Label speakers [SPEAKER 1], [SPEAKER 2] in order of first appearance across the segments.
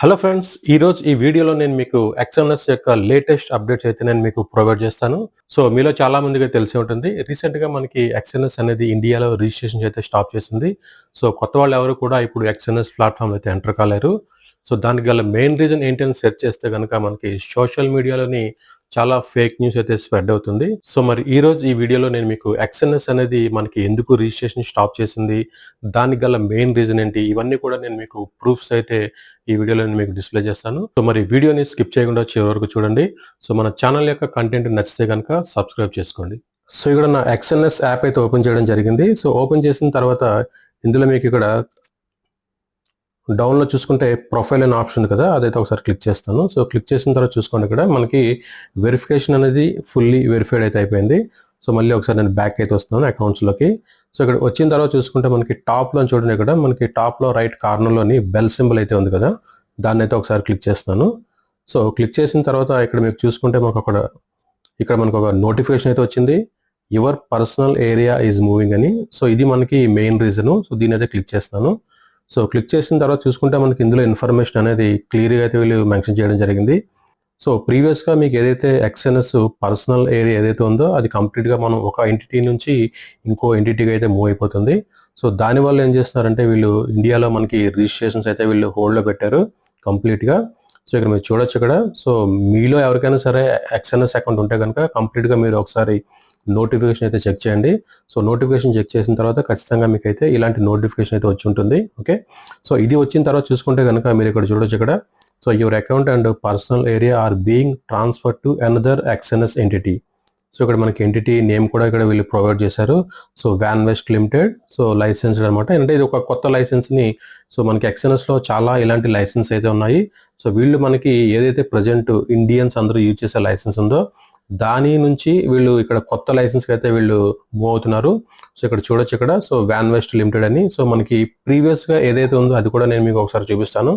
[SPEAKER 1] Hello friends, ఈరోజు ఈ వీడియోలో నేను మీకు ఎక్స్ఎంఎస్ యొక్క లేటెస్ట్ అప్డేట్స్ అయితే నేను మీకు ప్రొవైడ్ చేస్తాను. సో మీలో చాలా మందికి తెలిసి ఉంటుంది. రీసెంట్‌గా మనకి ఎక్స్ఎన్ఎస్ అనేది ఇండియాలో రిజిస్ట్రేషన్ అయితే స్టాప్ చేసింది. సో కొత్త వాళ్ళు ఎవరు కూడా ఇప్పుడు ఎక్స్ఎన్ఎస్ ప్లాట్‌ఫామ్‌లో అయితే ఎంటర్ కాలేరు. సో దానికి గల మెయిన్ రీజన్ ఏంటి అని సెర్చ్ చేస్తే గనుక మనకి సోషల్ మీడియాలోని చాలా ఫేక్ న్యూస్ అయితే స్ప్రెడ్ అవుతుంది. సో మరి ఈరోజు ఈ వీడియోలో నేను మీకు ఎక్స్ఎన్ఎస్ అనేది మనకి ఎందుకు రిజిస్ట్రేషన్ స్టాప్ చేసింది, దానికి గల మెయిన్ రీజన్ ఏంటి, ఇవన్నీ కూడా నేను మీకు ప్రూఫ్స్ అయితే ఈ వీడియోలో నేను మీకు డిస్ప్లే చేస్తాను. సో మరి వీడియోని స్కిప్ చేయకుండా చివరి వరకు చూడండి. సో మన ఛానల్ యొక్క కంటెంట్ నచ్చితే కనుక సబ్స్క్రైబ్ చేసుకోండి. సో ఇక్కడ నా ఎక్స్ఎన్ఎస్ యాప్ అయితే ఓపెన్ చేయడం జరిగింది. సో ఓపెన్ చేసిన తర్వాత ఇందులో మీకు ఇక్కడ డౌన్లో చూసుకుంటే ప్రొఫైల్ అనే ఆప్షన్ ఉంది కదా, అదైతే ఒకసారి క్లిక్ చేస్తాను. సో క్లిక్ చేసిన తర్వాత చూసుకోండి, ఇక్కడ మనకి వెరిఫికేషన్ అనేది ఫుల్లీ వెరిఫైడ్ అయితే అయిపోయింది. సో మళ్ళీ ఒకసారి నేను బ్యాక్ అయితే వస్తున్నాను అకౌంట్స్లోకి. సో ఇక్కడ వచ్చిన తర్వాత చూసుకుంటే మనకి టాప్లో చూడండి, ఇక్కడ మనకి టాప్లో రైట్ కార్నర్లోని బెల్ సింబల్ అయితే ఉంది కదా, దాన్ని అయితే ఒకసారి క్లిక్ చేస్తున్నాను. సో క్లిక్ చేసిన తర్వాత ఇక్కడ మీకు చూసుకుంటే మాకు ఇక్కడ మనకు ఒక నోటిఫికేషన్ అయితే వచ్చింది, your personal area is moving అని. సో ఇది మనకి మెయిన్ రీజను. సో దీని అయితే క్లిక్ చేస్తున్నాను. సో క్లిక్ చేసిన తర్వాత చూసుకుంటే మనకి ఇందులో ఇన్ఫర్మేషన్ అనేది క్లియర్గా అయితే వీళ్ళు మెన్షన్ చేయడం జరిగింది. సో ప్రీవియస్గా మీకు ఏదైతే ఎక్స్ఎన్ఎస్ పర్సనల్ ఏరియా ఏదైతే ఉందో అది కంప్లీట్గా మనం ఒక ఎంటిటీ నుంచి ఇంకో ఎంటిటీకి అయితే మూవ్ అయిపోతుంది. సో దానివల్ల ఏం చేస్తున్నారంటే వీళ్ళు ఇండియాలో మనకి రిజిస్ట్రేషన్స్ అయితే వీళ్ళు హోల్డ్లో పెట్టారు కంప్లీట్గా. సో ఇక్కడ మీరు చూడొచ్చు ఇక్కడ. సో మీలో ఎవరికైనా సరే ఎక్స్ఎన్ఎస్ అకౌంట్ ఉంటే కనుక కంప్లీట్గా మీరు ఒకసారి నోటిఫికేషన్ అయితే చెక్ చేయండి. సో నోటిఫికేషన్ చెక్ చేసిన తర్వాత ఖచ్చితంగా మీకు అయితే ఇలాంటి నోటిఫికేషన్ అయితే వచ్చి ఉంటుంది. ఓకే, సో ఇది వచ్చిన తర్వాత చూసుకుంటే కనుక మీరు ఇక్కడ చూడొచ్చు ఇక్కడ. So your account and personal area are being transfer to another Exness entity. So ఇక్కడ మనకి ఎంటిటీ నేమ్ కూడా ఇక్కడ వీళ్ళు ప్రొవైడ్ చేశారు. So Van West Limited. So licensed అనమాట, అంటే ఇది ఒక కొత్త లైసెన్స్ని. సో మనకి ఎక్స్ఎన్ఎస్లో చాలా ఇలాంటి లైసెన్స్ అయితే ఉన్నాయి. సో వీళ్ళు మనకి ఏదైతే ప్రజెంట్ ఇండియన్స్ అందరూ యూజ్ చేసే లైసెన్స్ ఉందో దాని నుంచి వీళ్ళు ఇక్కడ కొత్త లైసెన్స్కి అయితే వీళ్ళు మూవ్ అవుతున్నారు. సో ఇక్కడ చూడొచ్చు ఇక్కడ. సో వ్యాన్ వెస్ట్ లిమిటెడ్ అని. సో మనకి ప్రీవియస్గా ఏదైతే ఉందో అది కూడా నేను మీకు ఒకసారి చూపిస్తాను.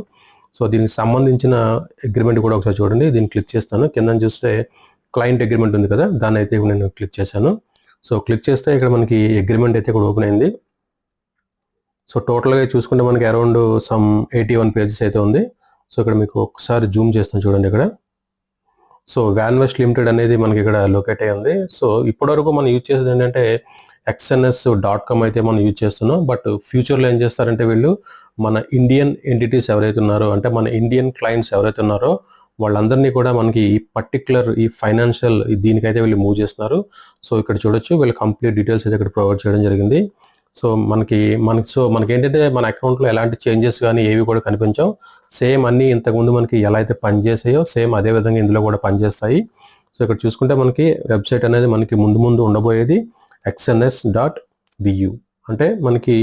[SPEAKER 1] సో దీనికి సంబంధించిన అగ్రిమెంట్ కూడా ఒకసారి చూడండి. దీన్ని క్లిక్ చేస్తాను. కింద చూస్తే క్లయింట్ అగ్రిమెంట్ ఉంది కదా, దాన్ని అయితే నేను క్లిక్ చేశాను. సో క్లిక్ చేస్తే ఇక్కడ మనకి అగ్రిమెంట్ అయితే ఇక్కడ ఓపెన్ అయింది. సో టోటల్గా చూసుకుంటే మనకి అరౌండ్ సమ్ 81 పేజెస్ అయితే ఉంది. సో ఇక్కడ మీకు ఒకసారి జూమ్ చేస్తాను చూడండి ఇక్కడ. సో వ్యాన్ వెస్ట్ లిమిటెడ్ అనేది మనకి ఇక్కడ లొకేట్ అయ్యి ఉంది. సో ఇప్పటివరకు మనం యూజ్ చేసేది ఏంటంటే XNS.com అయితే మనం యూజ్ చేస్తున్నాం. బట్ ఫ్యూచర్లో ఏం చేస్తారంటే వీళ్ళు మన ఇండియన్ ఎంటిటీస్ ఎవరైతే ఉన్నారో, అంటే మన ఇండియన్ క్లయింట్స్ ఎవరైతే ఉన్నారో వాళ్ళందరినీ కూడా మనకి ఈ పర్టికులర్ ఈ ఫైనాన్షియల్ దీనికైతే వీళ్ళు మూవ్ చేస్తున్నారు. సో ఇక్కడ చూడొచ్చు వీళ్ళు కంప్లీట్ డీటెయిల్స్ అయితే ఇక్కడ ప్రొవైడ్ చేయడం జరిగింది. సో మనకేంటంటే మన అకౌంట్లో ఎలాంటి చేంజెస్ కానీ ఏవి కూడా కనిపించవు. సేమ్ అన్నీ ఇంతకుముందు మనకి ఎలా అయితే పనిచేసాయో సేమ్ అదే విధంగా ఇందులో కూడా పనిచేస్తాయి. సో ఇక్కడ చూసుకుంటే మనకి వెబ్సైట్ అనేది మనకి ముందు ఉండబోయేది XNS.vu, అంటే మనకి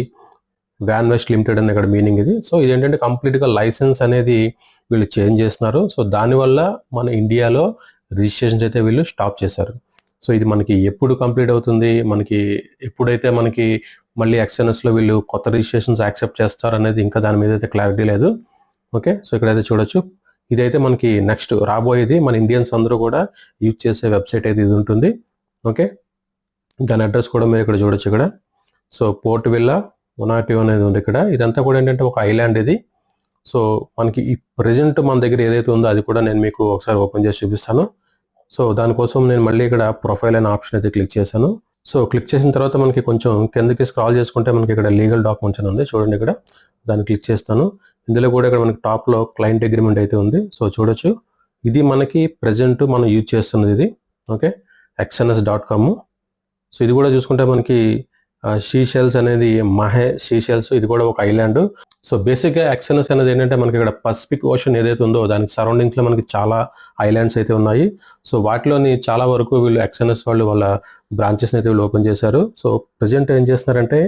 [SPEAKER 1] వ్యాన్ వెస్ట్ లిమిటెడ్ అని ఇక్కడ మీనింగ్ ఇది. సో ఇదేంటంటే కంప్లీట్గా లైసెన్స్ అనేది వీళ్ళు చేంజ్ చేస్తున్నారు. సో దానివల్ల మన ఇండియాలో రిజిస్ట్రేషన్స్ అయితే వీళ్ళు స్టాప్ చేశారు. సో ఇది మనకి ఎప్పుడు కంప్లీట్ అవుతుంది, మనకి ఎప్పుడైతే మనకి మళ్ళీ XNSలో వీళ్ళు కొత్త రిజిస్ట్రేషన్స్ యాక్సెప్ట్ చేస్తారు అనేది ఇంకా దాని మీద అయితే క్లారిటీ లేదు. ఓకే, సో ఇక్కడైతే చూడొచ్చు. ఇదైతే మనకి నెక్స్ట్ రాబోయేది మన ఇండియన్స్ అందరూ కూడా యూజ్ చేసే వెబ్సైట్ అయితే ఇది ఉంటుంది. ఓకే, దాని అడ్రస్ కూడా మీరు ఇక్కడ చూడొచ్చు ఇక్కడ. సో పోర్ట్ విల్లా 102 అనేది ఉంది ఇక్కడ. ఇదంతా కూడా ఏంటంటే ఒక ఐలాండ్ ఇది. సో మనకి ఈ ప్రెజెంట్ మన దగ్గర ఏదైతే ఉందో అది కూడా నేను మీకు ఒకసారి ఓపెన్ చేసి చూపిస్తాను. సో దానికోసం నేను మళ్ళీ ఇక్కడ ప్రొఫైల్ అనే ఆప్షన్ అయితే క్లిక్ చేశాను. సో క్లిక్ చేసిన తర్వాత మనకి కొంచెం కిందకి స్క్రాల్ చేసుకుంటే మనకి ఇక్కడ లీగల్ డాక్యుమెంట్స్ అని ఉంది చూడండి ఇక్కడ. దాన్ని క్లిక్ చేస్తాను. ఇందులో కూడా ఇక్కడ మనకి టాప్లో క్లయింట్ అగ్రిమెంట్ అయితే ఉంది. సో చూడొచ్చు, ఇది మనకి ప్రెజెంట్ మనం యూజ్ చేస్తున్నది ఇది. Okay, XNS.com. సో ఇది కూడా చూసుకుంటే మనకి షీషెల్స్ అనేది షీషెల్స్, ఇది కూడా ఒక ఐలాండ్. సో బేసిక్గా XNS అనేది ఏంటంటే మనకి ఇక్కడ పసిఫిక్ ఓషన్ ఏదైతే ఉందో దానికి సరౌండింగ్స్లో మనకి చాలా ఐలాండ్స్ అయితే ఉన్నాయి. సో వాటిలోని చాలా వరకు వీళ్ళు XNS వాళ్ళు వాళ్ళ బ్రాంచెస్ని అయితే వీళ్ళు ఓపెన్ చేశారు. సో ప్రజెంట్ ఏం చేస్తున్నారంటే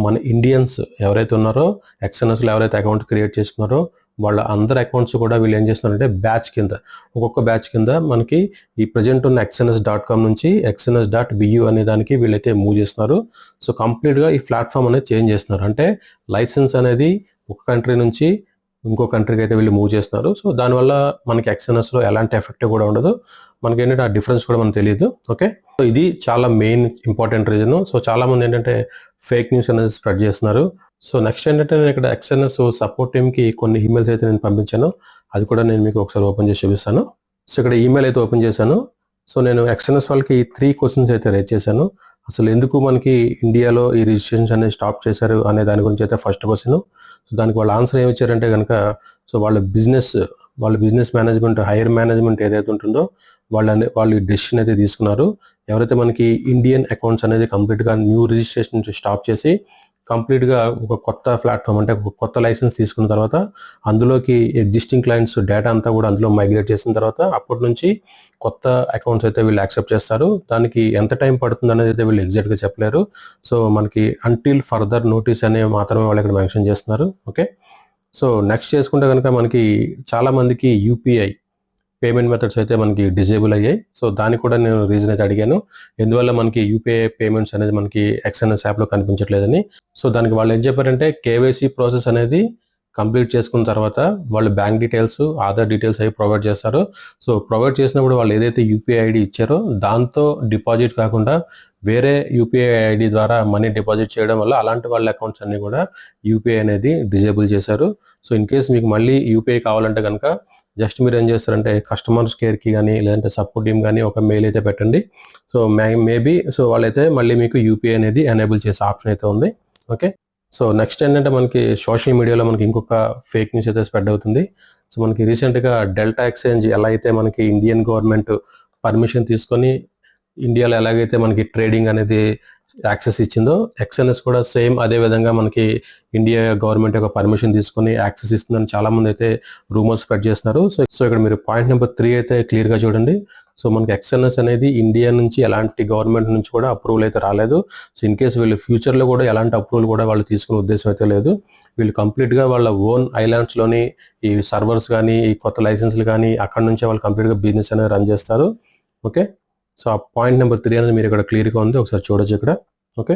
[SPEAKER 1] మన ఇండియన్స్ ఎవరైతే ఉన్నారో XNSలో ఎవరైతే అకౌంట్ క్రియేట్ చేసుకున్నారో వాళ్ళ అందరి అకౌంట్స్ కూడా వీళ్ళు ఏం చేస్తున్నారంటే బ్యాచ్ కింద, ఒక్కొక్క బ్యాచ్ కింద మనకి ఈ ప్రజెంట్ ఉన్న XNS.com నుంచి XNS.vu అనే దానికి వీళ్ళైతే మూవ్ చేస్తున్నారు. సో కంప్లీట్గా ఈ ప్లాట్ఫామ్ అనేది చేంజ్ చేస్తున్నారు. అంటే లైసెన్స్ అనేది ఒక కంట్రీ నుంచి ఇంకో కంట్రీకి అయితే వీళ్ళు మూవ్ చేస్తున్నారు. సో దానివల్ల మనకి XNSలో ఎలాంటి ఎఫెక్ట్ కూడా ఉండదు. మనకి ఏంటంటే ఆ డిఫరెన్స్ కూడా మనకు తెలియదు. ఓకే, సో ఇది చాలా మెయిన్ ఇంపార్టెంట్ రీజన్. సో చాలా మంది ఏంటంటే ఫేక్ న్యూస్ అనేది స్ప్రెడ్ చేస్తున్నారు. సో నెక్స్ట్ ఏంటంటే నేను ఇక్కడ ఎక్స్ఎన్ఎస్ సపోర్ట్ టీమ్కి కొన్ని ఈమెయిల్స్ అయితే నేను పంపించాను. అది కూడా నేను మీకు ఒకసారి ఓపెన్ చేసి చూపిస్తాను. సో ఇక్కడ ఈమెయిల్ అయితే ఓపెన్ చేశాను. సో నేను ఎక్స్ఎన్ఎస్ వాళ్ళకి 3 క్వశ్చన్స్ అయితే రేజ్ చేశాను. అసలు ఎందుకు మనకి ఇండియాలో ఈ రిజిస్ట్రేషన్స్ అనేది స్టాప్ చేశారు అనే దాని గురించి అయితే ఫస్ట్ క్వశ్చన్. సో దానికి వాళ్ళ ఆన్సర్ ఏమి ఇచ్చారంటే కనుక, సో వాళ్ళ బిజినెస్ మేనేజ్మెంట్, హైయర్ మేనేజ్మెంట్ ఏదైతే ఉంటుందో వాళ్ళు డెసిషన్ అయితే తీసుకున్నారు. ఎవరైతే మనకి ఇండియన్ అకౌంట్స్ అనేది కంప్లీట్గా న్యూ రిజిస్ట్రేషన్ నుంచి స్టాప్ చేసి కంప్లీట్గా ఒక కొత్త ప్లాట్ఫామ్ అంటే ఒక కొత్త లైసెన్స్ తీసుకున్న తర్వాత అందులోకి ఎగ్జిస్టింగ్ క్లయింట్స్ డేటా అంతా కూడా అందులో మైగ్రేట్ చేసిన తర్వాత అప్పటి నుంచి కొత్త అకౌంట్స్ అయితే వీళ్ళు యాక్సెప్ట్ చేస్తారు. దానికి ఎంత టైం పడుతుంది అనేది అయితే వీళ్ళు ఎగ్జాక్ట్గా చెప్పలేరు. సో మనకి అంటిల్ ఫర్దర్ నోటీస్ అనే మాత్రమే వాళ్ళు ఇక్కడ మెన్షన్ చేస్తున్నారు. ఓకే, సో నెక్స్ట్ చేసుకుంటే కనుక మనకి చాలా మందికి యూపీఐ పేమెంట్ మెథడ్స్ అయితే మనకి డిజేబుల్ అయ్యాయి. సో దానికి కూడా నేను రీజన్ అయితే అడిగాను, ఎందువల్ల మనకి యూపీఐ పేమెంట్స్ అనేది మనకి ఎక్స్ఎన్ఎస్ యాప్లో కనిపించట్లేదని. సో దానికి వాళ్ళు ఏం చెప్పారంటే, కేవైసీ ప్రాసెస్ అనేది కంప్లీట్ చేసుకున్న తర్వాత వాళ్ళు బ్యాంక్ డీటెయిల్స్, ఆధార్ డీటెయిల్స్ అవి ప్రొవైడ్ చేస్తారు. సో ప్రొవైడ్ చేసినప్పుడు వాళ్ళు ఏదైతే యూపీఐ ఐడి ఇచ్చారో దాంతో డిపాజిట్ కాకుండా వేరే యూపీఐ ఐడి ద్వారా మనీ డిపాజిట్ చేయడం వల్ల అలాంటి వాళ్ళ అకౌంట్స్ అన్ని కూడా యూపీఐ అనేది డిజేబుల్ చేశారు. సో ఇన్ కేస్ మీకు మళ్ళీ యూపీఐ కావాలంటే కనుక జస్ట్ మీరు ఏం చేస్తారంటే కస్టమర్స్ కేర్కి కానీ లేదంటే సపోర్ట్ టీమ్ కానీ ఒక మెయిల్ అయితే పెట్టండి. సో మేబీ సో వాళ్ళైతే మళ్ళీ మీకు యూపీఐ అనేది ఎనేబుల్ చేసే ఆప్షన్ అయితే ఉంది. ఓకే, సో నెక్స్ట్ ఏంటంటే మనకి సోషల్ మీడియాలో మనకి ఇంకొక ఫేక్ న్యూస్ అయితే స్ప్రెడ్ అవుతుంది. సో మనకి రీసెంట్గా డెల్టా ఎక్స్చేంజ్ ఎలా అయితే మనకి ఇండియన్ గవర్నమెంట్ పర్మిషన్ తీసుకొని ఇండియాలో ఎలాగైతే మనకి ట్రేడింగ్ అనేది యాక్సెస్ ఇచ్చిందో, ఎక్స్ఎన్ఎస్ కూడా సేమ్ అదే విధంగా మనకి ఇండియా గవర్నమెంట్ యొక్క పర్మిషన్ తీసుకొని యాక్సెస్ ఇస్తుందని చాలా మంది అయితే రూమర్స్ స్ప్రెడ్ చేస్తున్నారు. సో ఇక్కడ మీరు పాయింట్ నెంబర్ 3 అయితే క్లియర్గా చూడండి. సో మనకి ఎక్స్ఎన్ఎస్ అనేది ఇండియా నుంచి ఎలాంటి గవర్నమెంట్ నుంచి కూడా అప్రూవల్ అయితే రాలేదు. సో ఇన్ కేసు వీళ్ళు ఫ్యూచర్లో కూడా ఎలాంటి అప్రూవల్ కూడా వాళ్ళు తీసుకునే ఉద్దేశం అయితే లేదు. వీళ్ళు కంప్లీట్గా వాళ్ళ ఓన్ ఐలాండ్స్లోని ఈ సర్వర్స్ కానీ ఈ కొత్త లైసెన్స్లు కానీ అక్కడ నుంచే వాళ్ళు కంప్లీట్గా బిజినెస్ అనేది రన్ చేస్తారు. ఓకే, సో ఆ పాయింట్ నెంబర్ 3 అనేది మీరు ఇక్కడ క్లియర్గా ఉంది, ఒకసారి చూడొచ్చు ఇక్కడ. ఓకే,